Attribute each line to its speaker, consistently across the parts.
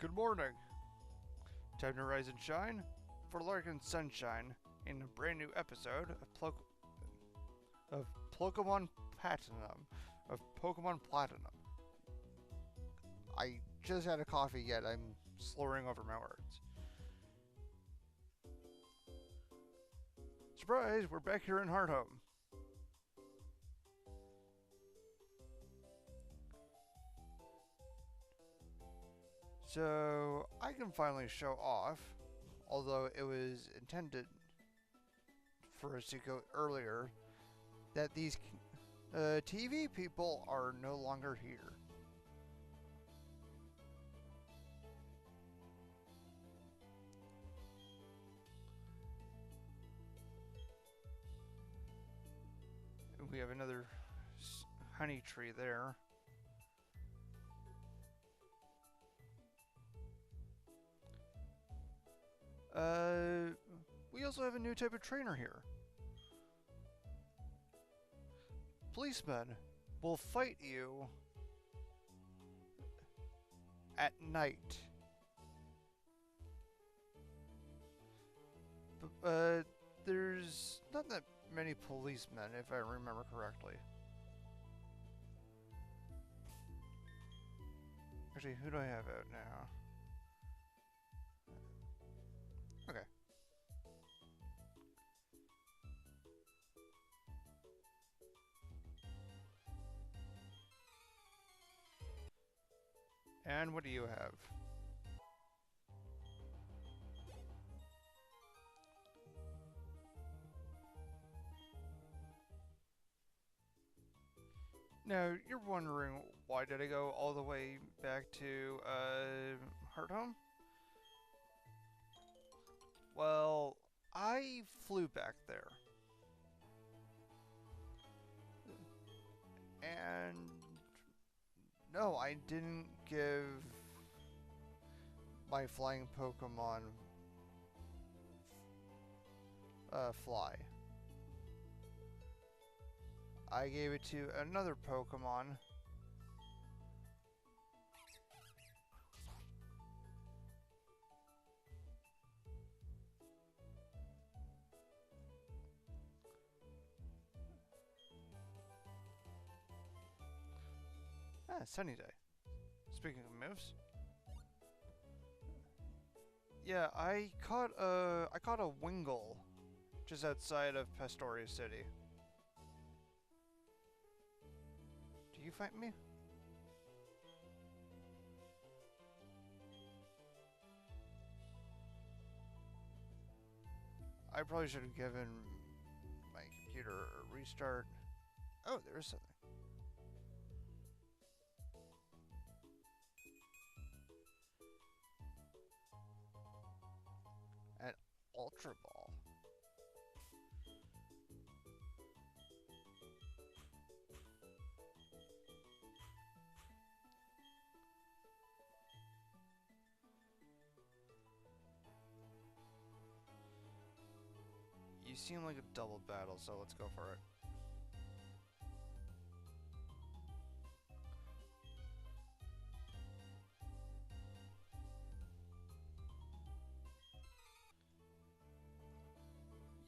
Speaker 1: Good morning. Time to rise and shine for Larkin Sunshine in a brand new episode of Pokemon Platinum. I just had a coffee yet I'm slurring over my words. Surprise, we're back here in Hearthome. So, I can finally show off, although it was intended for us to go earlier, that these TV people are no longer here. We have another honey tree there. We also have a new type of trainer here. Policemen will fight you at night. There's not that many policemen, if I remember correctly. Actually, who do I have out now? Okay. And what do you have? Now, you're wondering why did I go all the way back to Hearthome? Well, I flew back there. And no, I didn't give my flying Pokemon Fly. I gave it to another Pokemon. Sunny day. Speaking of moves. Yeah, I caught a Wingull just outside of Pastoria City. Do you fight me? I probably should have given my computer a restart. Oh, there is something. An Ultra Ball. You seem like a double battle, so let's go for it.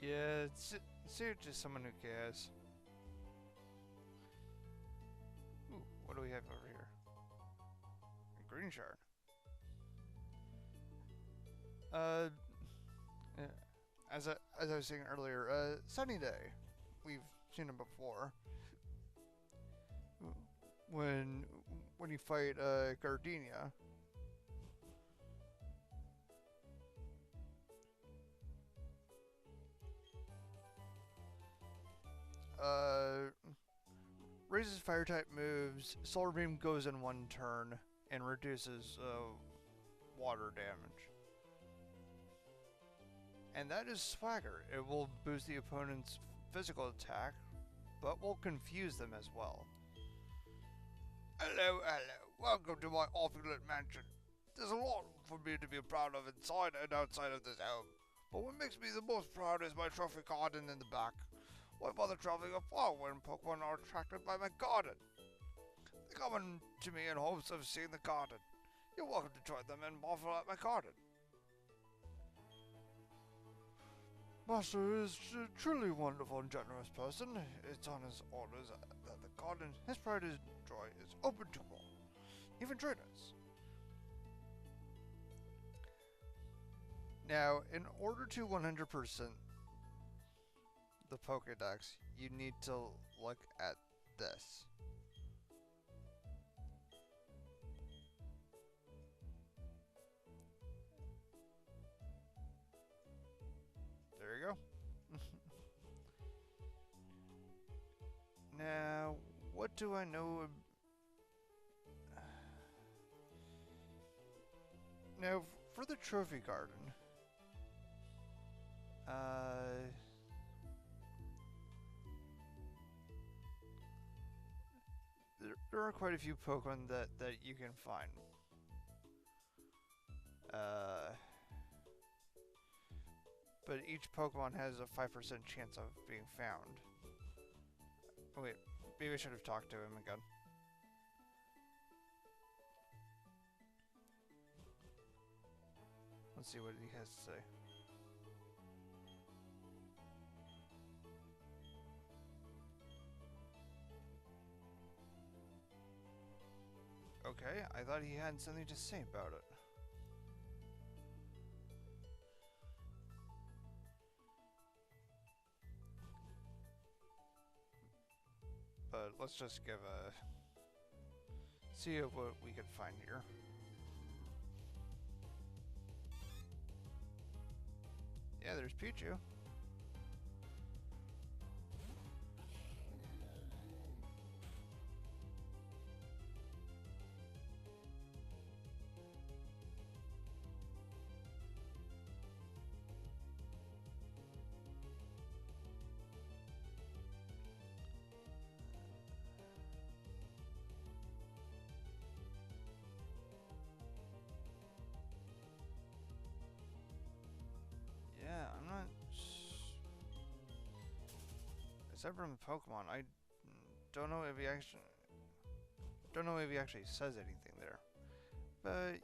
Speaker 1: Yeah, see, just someone who cares. Ooh, what do we have over here? A green shard. Yeah. As I was saying earlier, Sunny Day. We've seen him before. When you fight Gardenia. Raises fire type moves, Solar Beam goes in one turn, and reduces water damage. And that is Swagger. It will boost the opponent's physical attack, but will confuse them as well. Hello, hello. Welcome to my opulent mansion. There's a lot for me to be proud of inside and outside of this home. But what makes me the most proud is my trophy garden in the back. Why bother traveling afar when Pokemon are attracted by my garden? They come to me in hopes of seeing the garden. You're welcome to try them and marvel at my garden. Master is a truly wonderful and generous person. It's on his orders that the garden, his pride and joy, is open to all, even trainers. Now, in order to 100% the Pokédex, you need to look at this. There you go. Now, what do I know? Now, for the trophy garden, there are quite a few Pokemon that you can find. But each Pokemon has a 5% chance of being found. Oh, wait, maybe I should have talked to him again. Let's see what he has to say. Okay, I thought he had something to say about it. But let's just give a... see what we can find here. Yeah, there's Pichu. Yeah, I'm not... Except from Pokemon, I don't know if he actually says anything there. But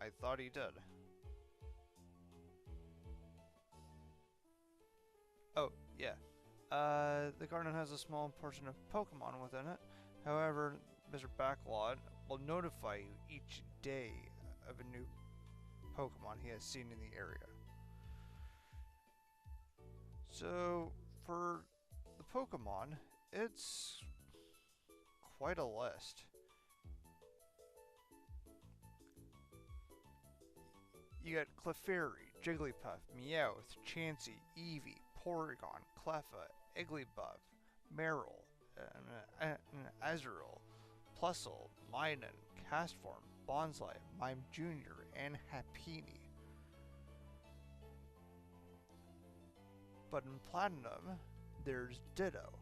Speaker 1: I thought he did. Oh, yeah. The garden has a small portion of Pokemon within it. However, Mr. Backlot will notify you each day of a new Pokemon he has seen in the area. So, for the Pokemon, it's quite a list. You got Clefairy, Jigglypuff, Meowth, Chansey, Eevee, Porygon, Cleffa, Igglybuff, Marill, Azurill, Plusle, Minun, Castform, Bonsly, Mime Jr., and Happiny. But in Platinum, there's Ditto.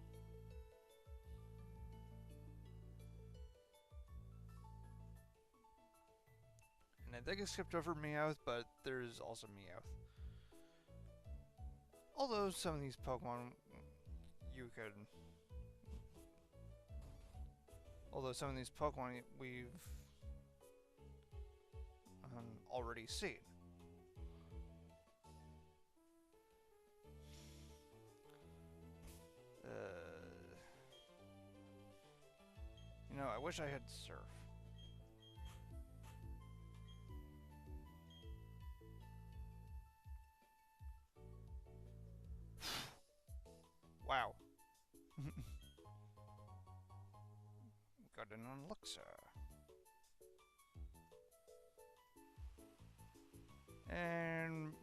Speaker 1: And I think I skipped over Meowth, but there's also Meowth. Although some of these Pokemon we've already seen. You know, I wish I had Surf. Wow. Got an elixir. And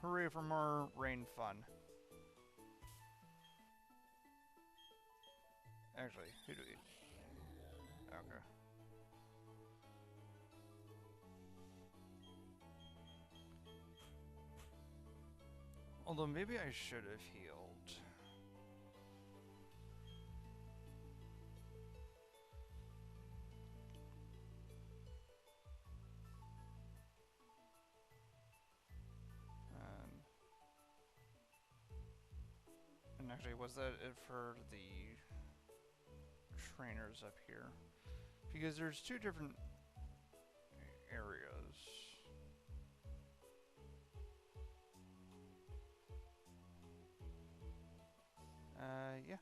Speaker 1: hooray for more rain fun. Actually, who do we... Okay. Although maybe I should have healed. And actually, was that it for the trainers up here?
Speaker 2: because there's two different areas. Yeah.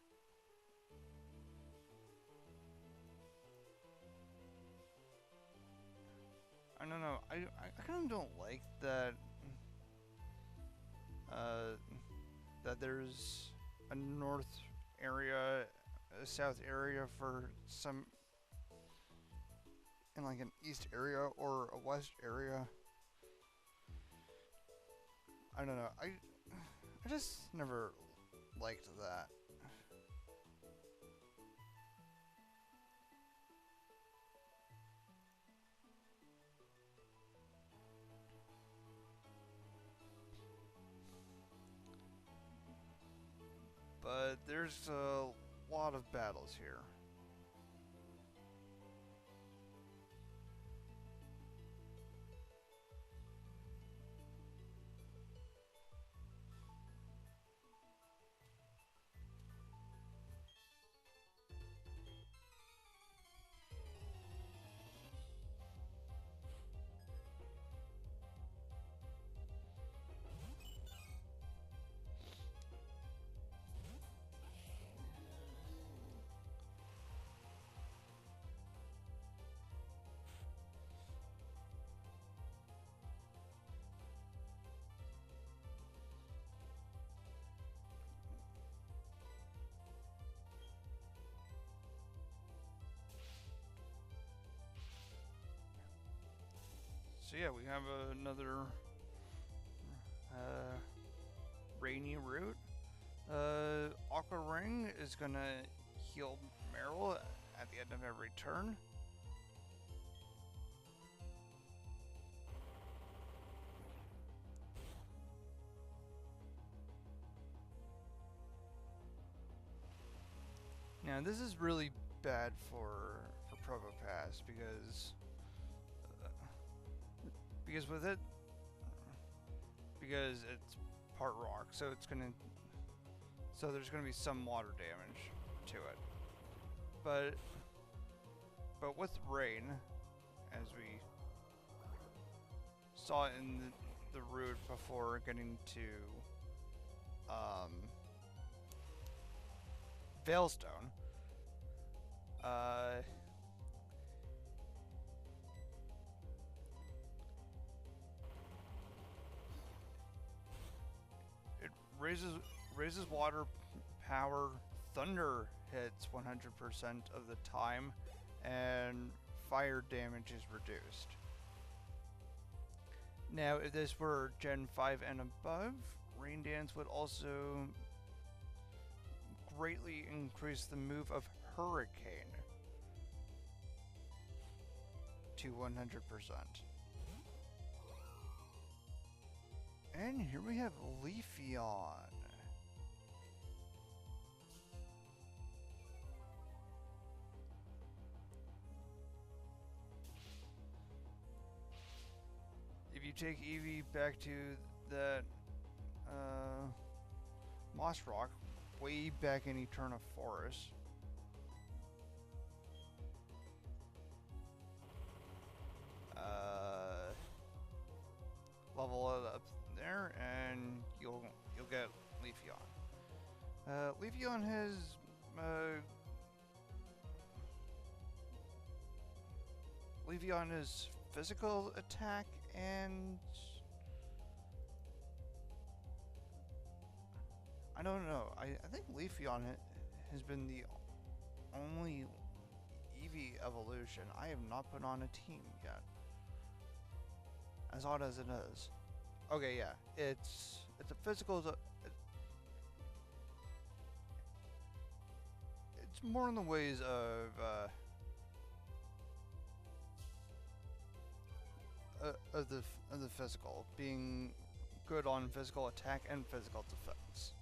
Speaker 2: I don't know. I kind of don't like that. Uh, that there's a north area, a south area for some, and like an east area or a west area. I don't know. I just never liked that. But there's a lot of battles here. So yeah, we have another uh, rainy route. Aqua Ring is gonna heal Meryl at the end of every turn. Now this is really bad for Probopass uh, because with it because it's part rock, so there's gonna be some water damage to it. But with rain, as we saw in the route before getting to um, Veilstone, it raises water power. Thunder hits 100% of the time, and fire damage is reduced. Now, if this were Gen 5 and above, Rain Dance would also greatly increase the move of Hurricane to 100%. And here we have Leafeon. If you take Eevee back to that Moss Rock, way back in Eterna Forest, level it up there, and you'll get Leafeon. Leafeon has Leafeon is physical attack and I don't know. I think Leafeon has been the only Eevee evolution I have not put on a team yet. As odd as it is. Okay, yeah, it's a physical. It's more in the ways of the physical, being good on physical attack and physical defense.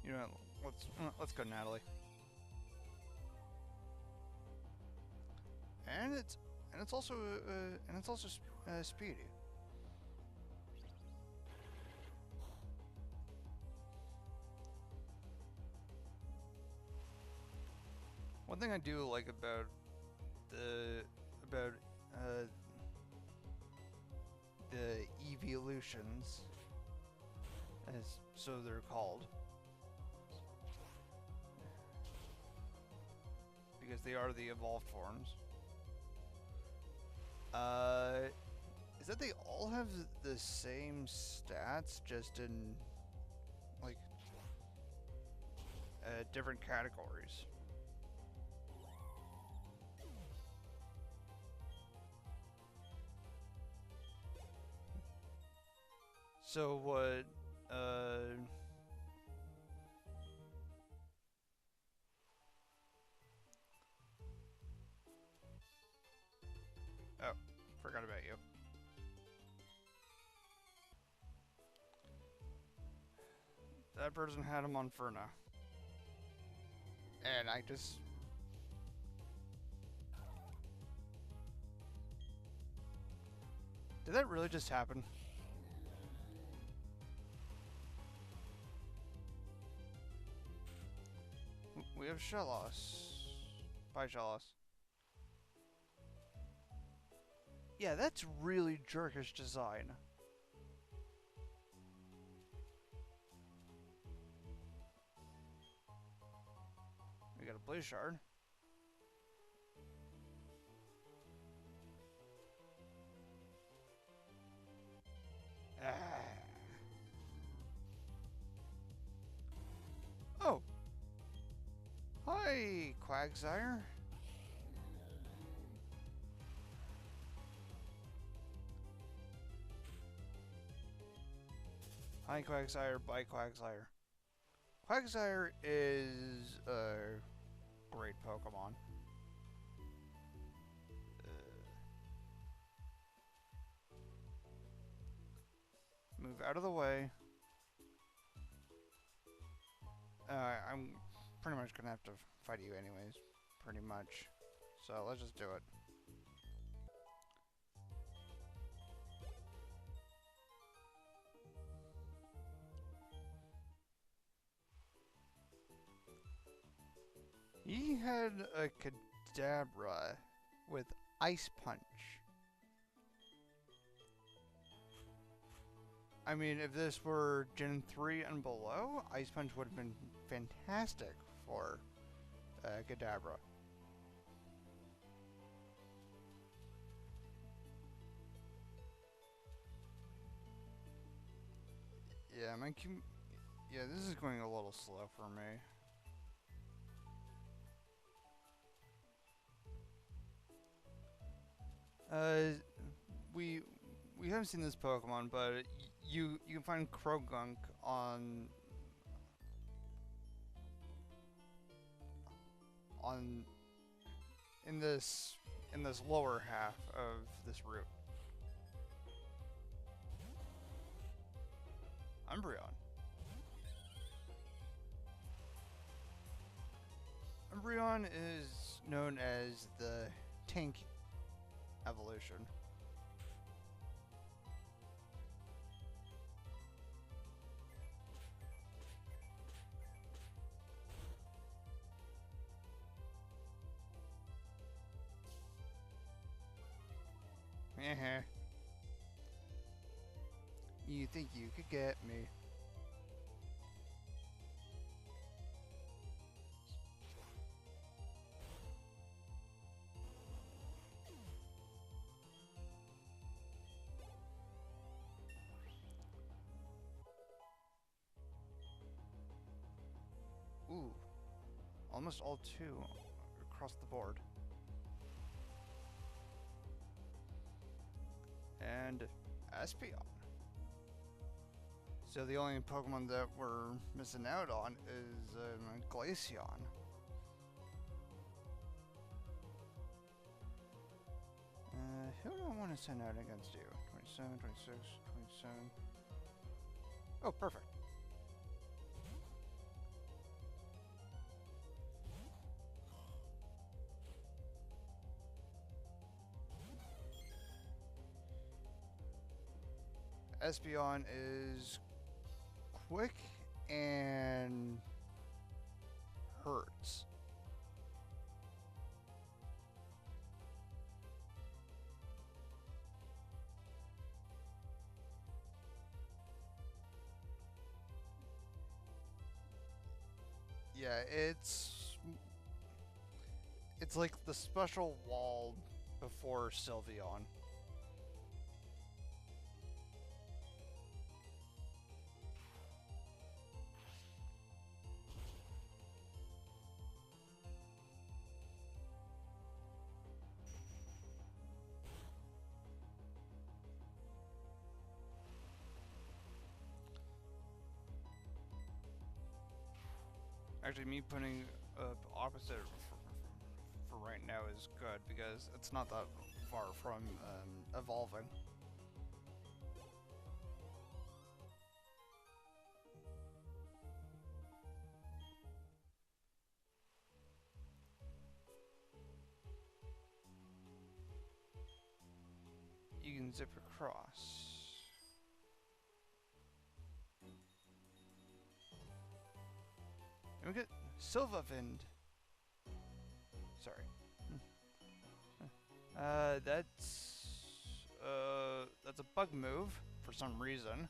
Speaker 2: You know, let's go, Natalie. And it's also speedy. thing I do like about about uh, the evolutions, as so they're called, because they are the evolved forms. Is that they all have the same stats, just in like different categories. So what? Oh, forgot about you. That person had him on Furna. And I just... Did that really just happen? We have Shellos. Bye, Shellos. Yeah, that's really jerkish design. We got a Blaze Shard. Ah. Oh! Hi, Quagsire. Hi, Quagsire. Bye, Quagsire. Quagsire is a great Pokemon. Move out of the way. I'm pretty much gonna have to fight you anyways. Pretty much. So let's just do it. He had a Kadabra with Ice Punch. I mean, if this were Gen 3 and below, Ice Punch would have been fantastic for Kadabra. Yeah, yeah, this is going a little slow for me. We haven't seen this Pokemon, but you can find Krogunk on in this lower half of this route. Umbreon. Umbreon is known as the tank evolution. You think you could get me? Ooh, almost all two across the board. And Espeon. So the only Pokemon that we're missing out on is Glaceon. Who do I want to send out against you? 27, 26, 27. Oh, perfect. Espeon is quick and hurts. Yeah, it's like the special wall before Sylveon. Actually, me putting opposite for right now is good because it's not that far from evolving. You can zip across. And we get Sylveon. Sorry. That's a bug move for some reason.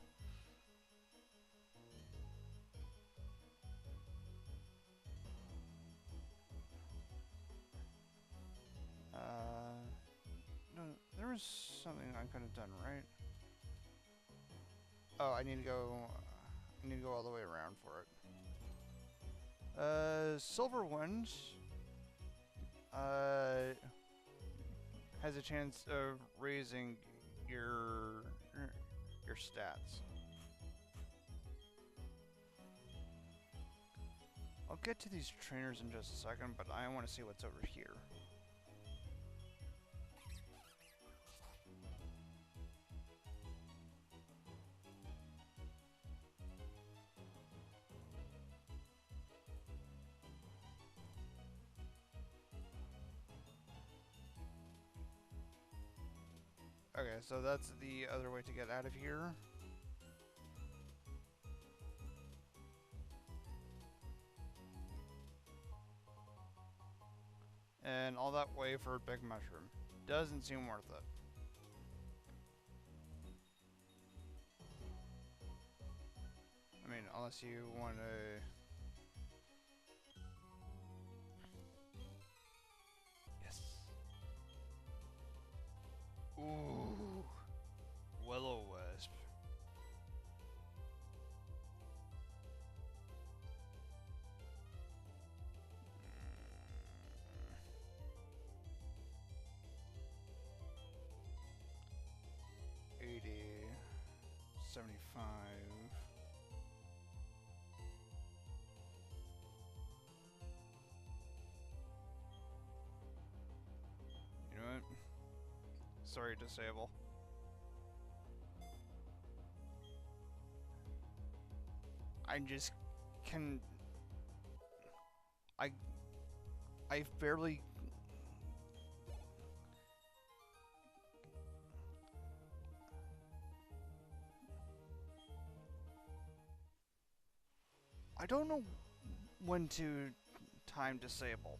Speaker 2: No, there was something I could have done, right? Oh, I need to go. I need to go all the way around for it. Silver Wind has a chance of raising your stats. I'll get to these trainers in just a second, but I want to see what's over here. Okay, so that's the other way to get out of here. And all that way for a big mushroom. Doesn't seem worth it. I mean, unless you want to... Yes. Ooh. Will-O-Wisp. $80, $75. You know what? Sorry, disable. I just can... I've barely... I don't know when to time disable.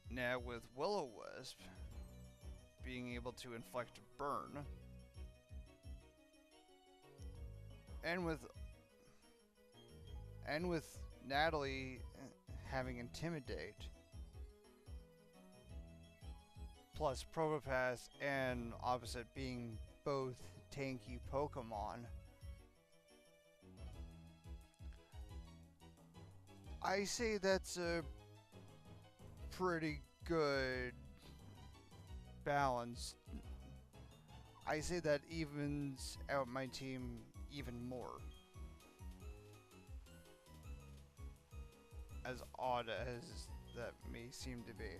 Speaker 2: Now with Will-O-Wisp being able to inflict burn, and with Natalie having intimidate, plus Probopass and Opposite being both tanky Pokemon, I say that's a pretty good balance. I say that evens out my team even more. As odd as that may seem to be.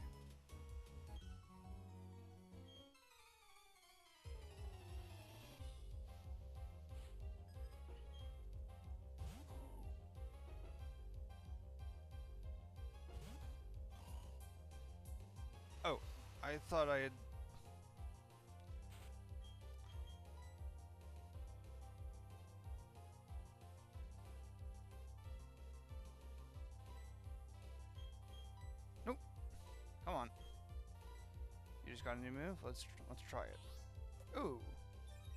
Speaker 2: Oh, I thought I had... Nope. Come on. You Eevee's got a new move. Let's try it. Ooh,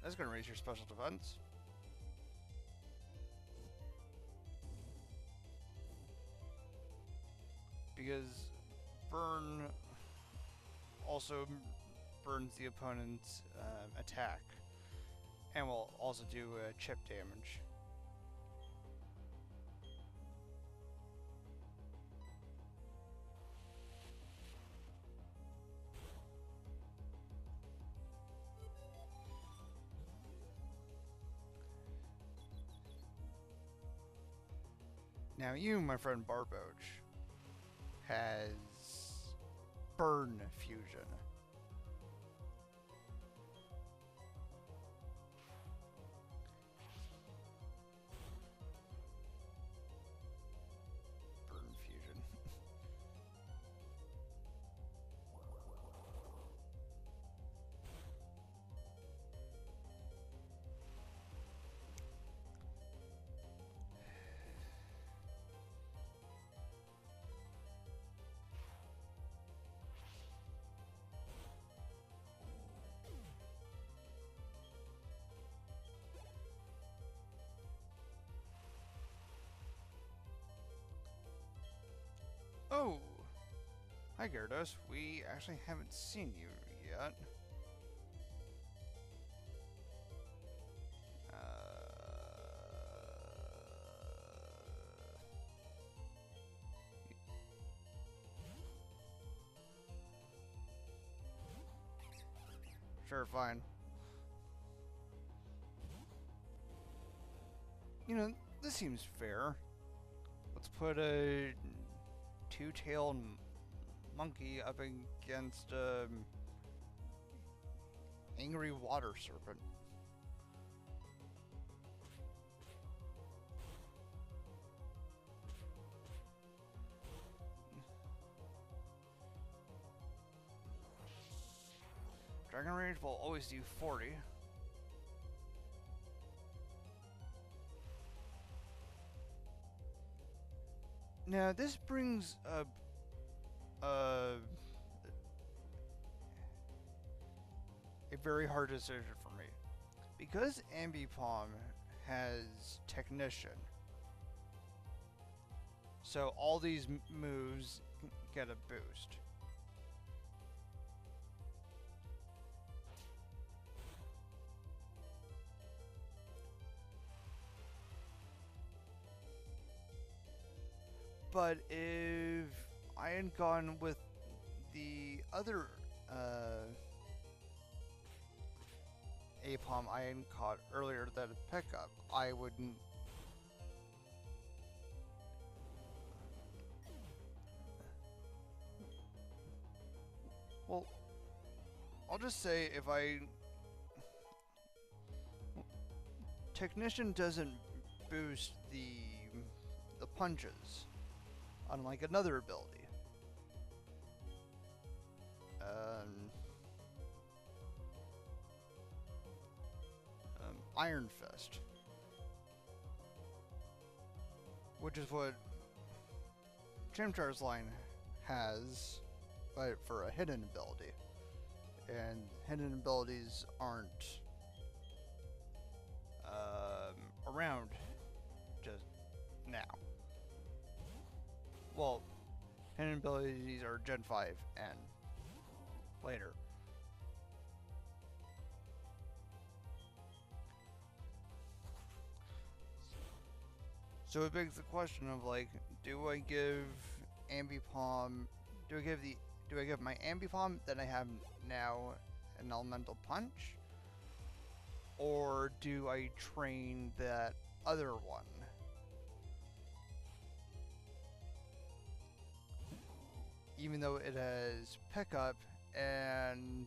Speaker 2: that's gonna raise your special defense. Because burn also burns the opponent's attack, and will also do chip damage. Now you, my friend Barboach, has Burn Fusion. Burn Fusion. Oh! Hi Gyarados, we actually haven't seen you yet. Sure, fine. You know, this seems fair. Let's put a two-tailed monkey up against angry water serpent. Dragon Rage will always do 40. Now this brings up a very hard decision for me. Because Ambipom has Technician, so all these moves get a boost. But if I had gone with the other Apom I had caught earlier that a pickup, I wouldn't. Well, I'll just say if Technician doesn't boost the punches, unlike another ability. Iron Fist, which is what Chimchar's line has, but for a hidden ability. And hidden abilities aren't around just now. Well, hidden abilities are Gen 5 and later. So it begs the question of like, do I give Ambipom? Do I give my Ambipom that I have now an Elemental Punch, or do I train that other one? Even though it has pickup and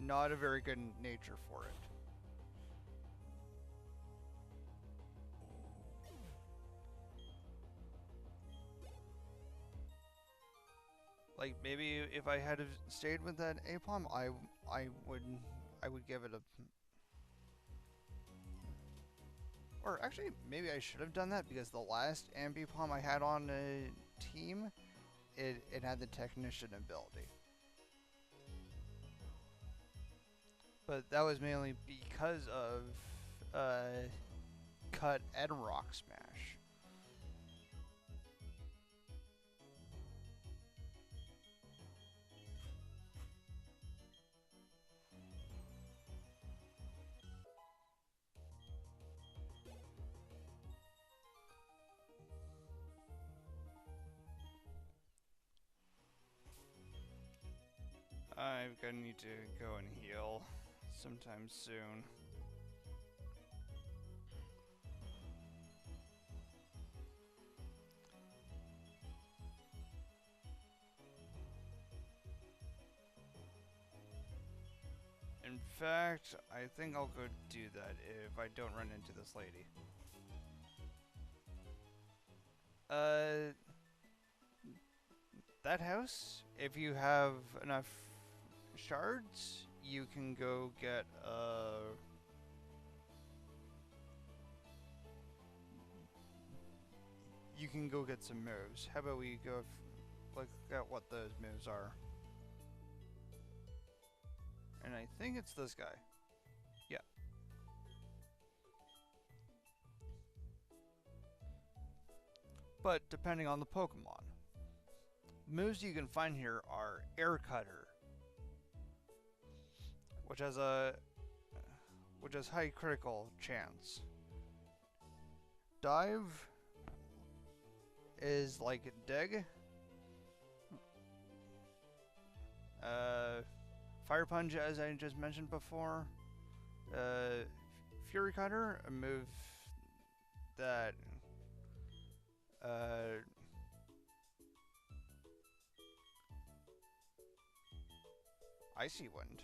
Speaker 2: not a very good nature for it. Like maybe if I had stayed with that Apom, I would give it a. Or actually, maybe I should have done that because the last Ambipom I had on a team, it had the Technician ability. But that was mainly because of Cut and Rock Smash. I'm gonna need to go and heal sometime soon. In fact, I think I'll go do that if I don't run into this lady. That house, if you have enough shards, you can go get, you can go get some moves. How about we go look at what those moves are? And I think it's this guy. Yeah. But depending on the Pokemon. Moves you can find here are Air Cutter, which has high critical chance. Dive is like Dig. Fire Punch, as I just mentioned before. Fury Cutter, a move that Icy Wind,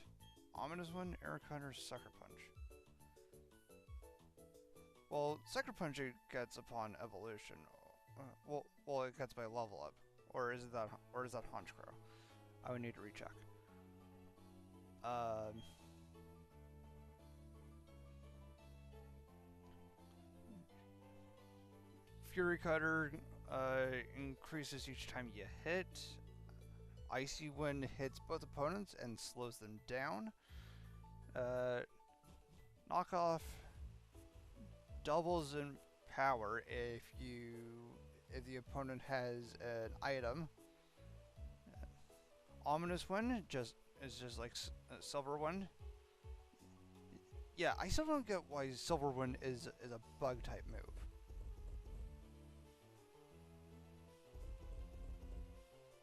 Speaker 2: Ominous Wind, Air Cutter, Sucker Punch. Well, Sucker Punch it gets upon evolution. Well, it gets by level up, or is that Honchkrow? I would need to recheck. Fury Cutter increases each time you hit. Icy Wind hits both opponents and slows them down. Knockoff doubles in power if the opponent has an item. Ominous Wind is just like Silver Wind. Yeah, I still don't get why Silver Wind is a bug type move.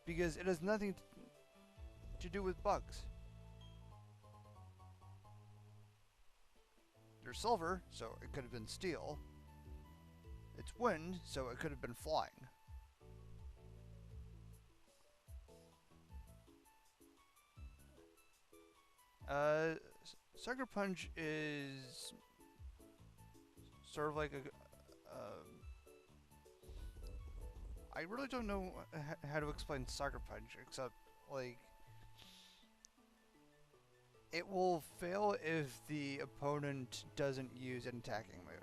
Speaker 2: Because it has nothing to do with bugs. They're silver, so it could have been steel. It's wind, so it could have been flying. Sucker Punch is sort of like a I really don't know how to explain Sucker Punch, except, like, it will fail if the opponent doesn't use an attacking move.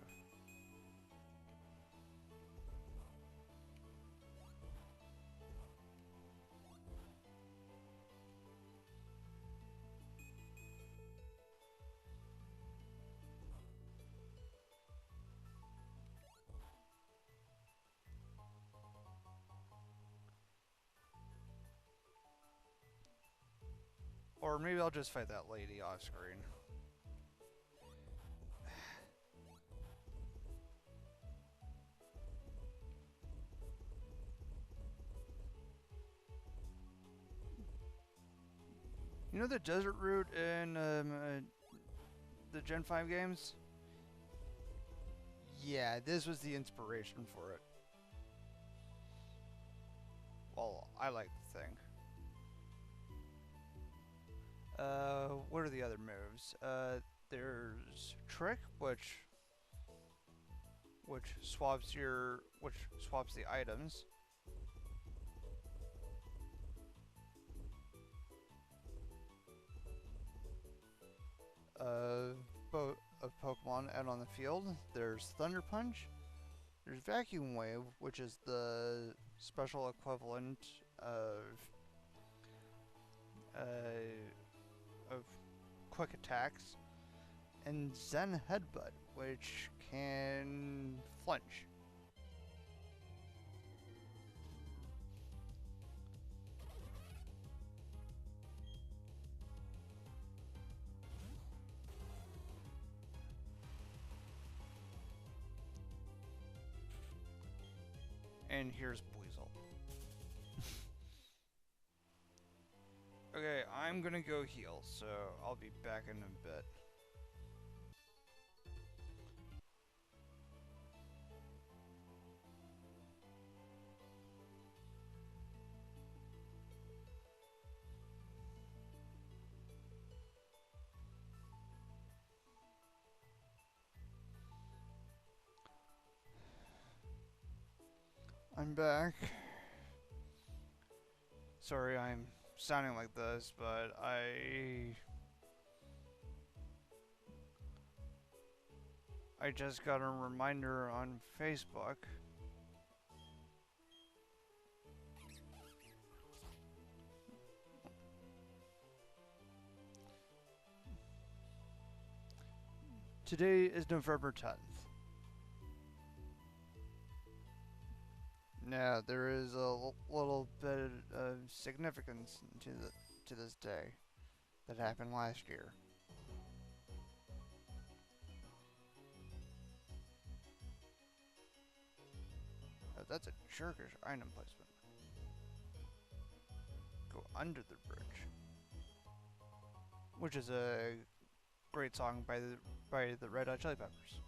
Speaker 2: Or maybe I'll just fight that lady off screen. You know the desert route in the Gen 5 games? Yeah, this was the inspiration for it. Well, I like the thing. What are the other moves? There's Trick, which swaps the items. Of Pokemon out on the field. There's Thunder Punch. There's Vacuum Wave, which is the special equivalent of quick attacks, and Zen Headbutt, which can flinch. And here's Buizel. Okay, I'm gonna go heal, so I'll be back in a bit. I'm back. Sorry I'm sounding like this, but I just got a reminder on Facebook. Today is November 10th. Now, there is a little bit of significance to this day that happened last year. Oh, that's a jerkish item placement. Go under the bridge, which is a great song by the Red Hot Chili Peppers.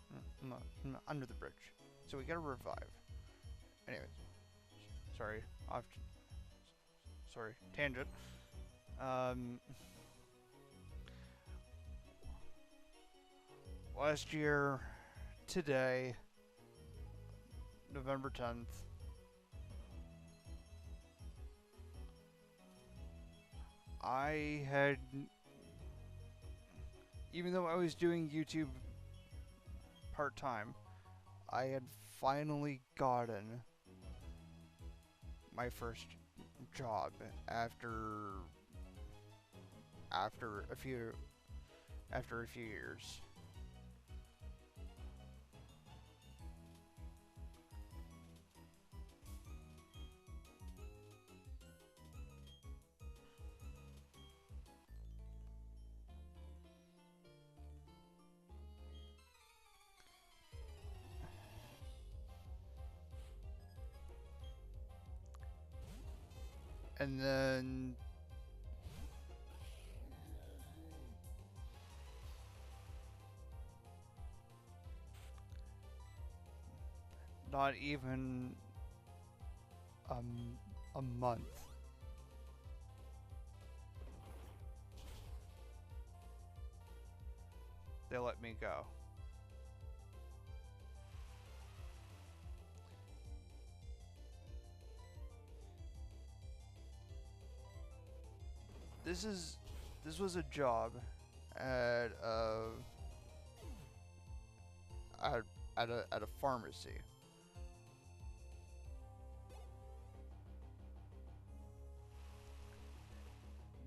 Speaker 2: Under the bridge. So we get a revive. Anyways, sorry, sorry, tangent. Last year, today, November 10th, I had, even though I was doing YouTube part-time, I had finally gotten my first job after a few years. And then not even a month, they let me go. This was a job at at a pharmacy.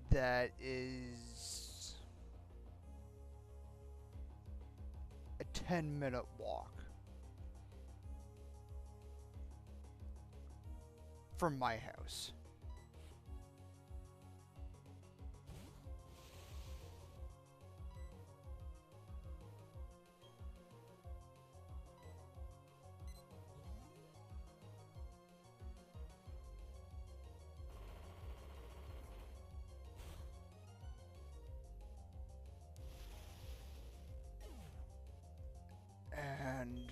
Speaker 2: That is a 10-minute walk from my house. And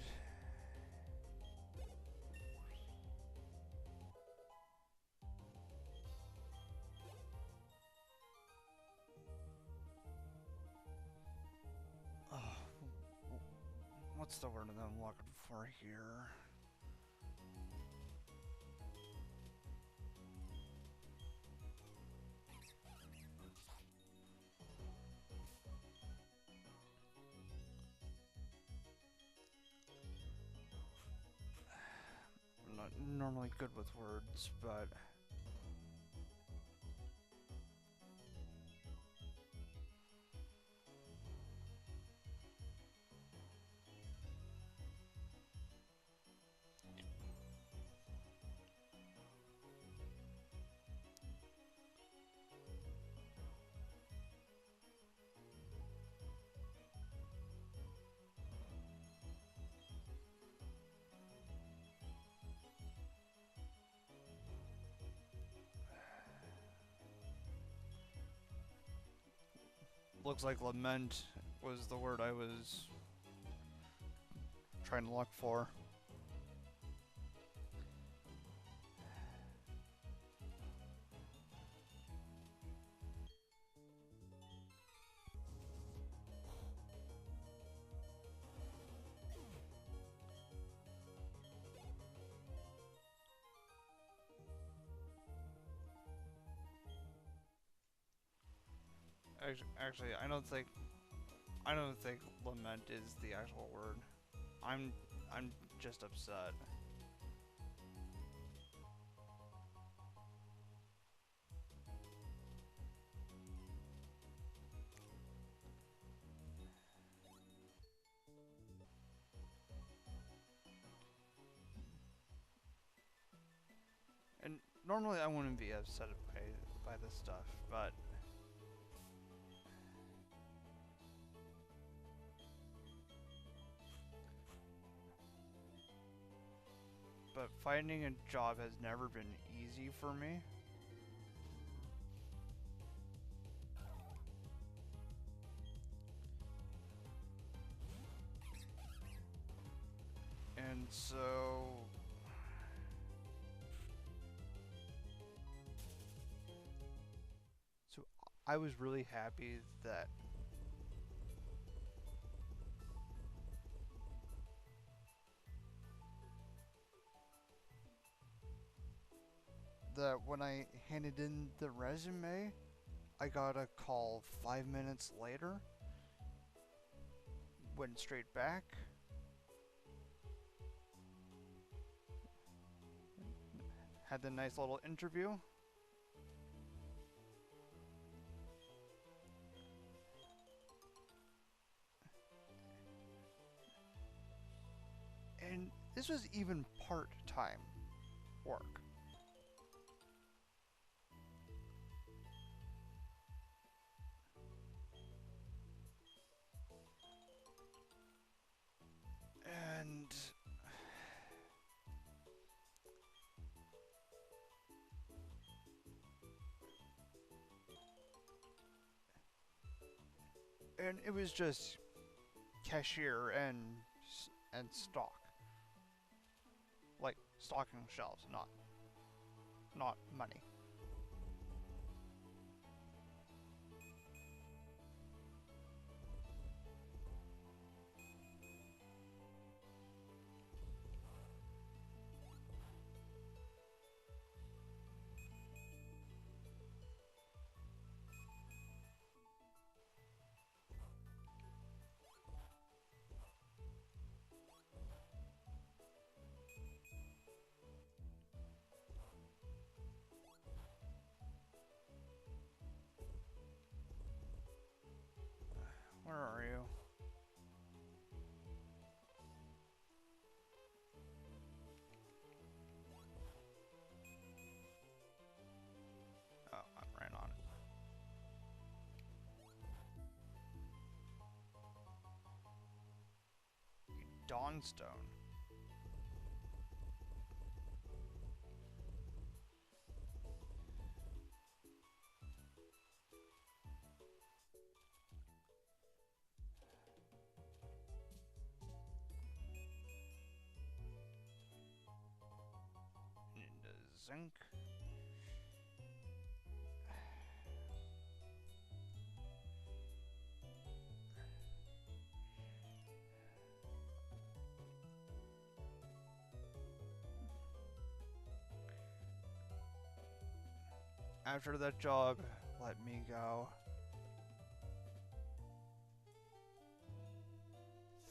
Speaker 2: what's the word that I'm looking for here? I'm not normally good with words, but looks like lament was the word I was trying to look for. Actually, I don't think lament is the actual word. I'm just upset. And normally I wouldn't be upset by this stuff, but finding a job has never been easy for me. And so I was really happy that when I handed in the resume, I got a call 5 minutes later. Went straight back. Had the nice little interview. And this was even part-time work. And it was just cashier and stock, like stocking shelves, not money. Where are you? Oh, I ran on it. Dawnstone. Zinc. After that job let me go,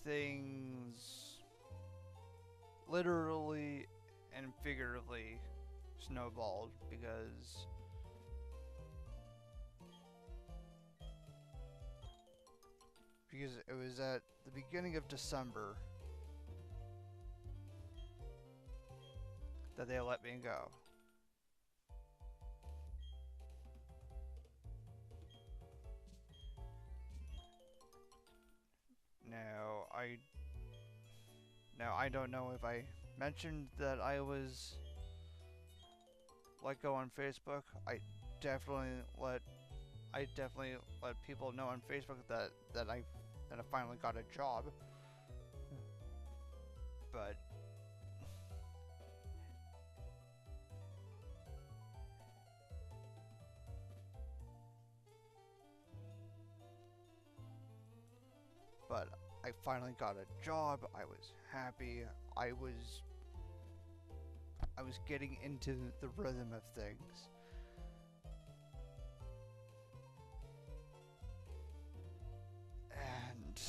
Speaker 2: things literally and figuratively snowballed because it was at the beginning of December that they let me go. Now I don't know if I mentioned that I was let go on Facebook. I definitely let I definitely let people know on Facebook that I finally got a job. But I finally got a job. I was happy. I was getting into the rhythm of things. And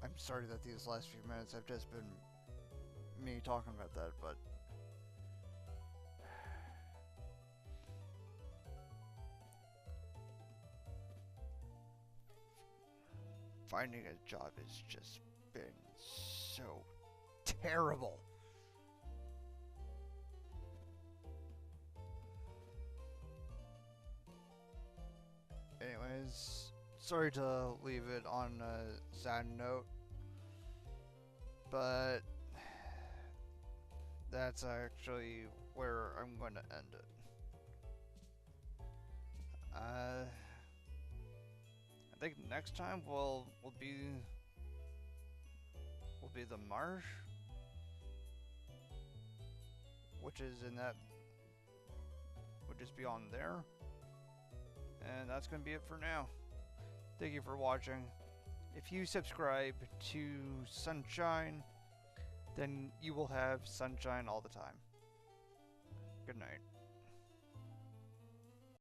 Speaker 2: I'm sorry that these last few minutes have just been me talking about that, but finding a job has just been so terrible. Anyways, sorry to leave it on a sad note, but that's actually where I'm going to end it. I think next time will be the marsh, which is beyond there, and that's gonna be it for now. Thank you for watching. If you subscribe to Sunshine, then you will have sunshine all the time. Good night.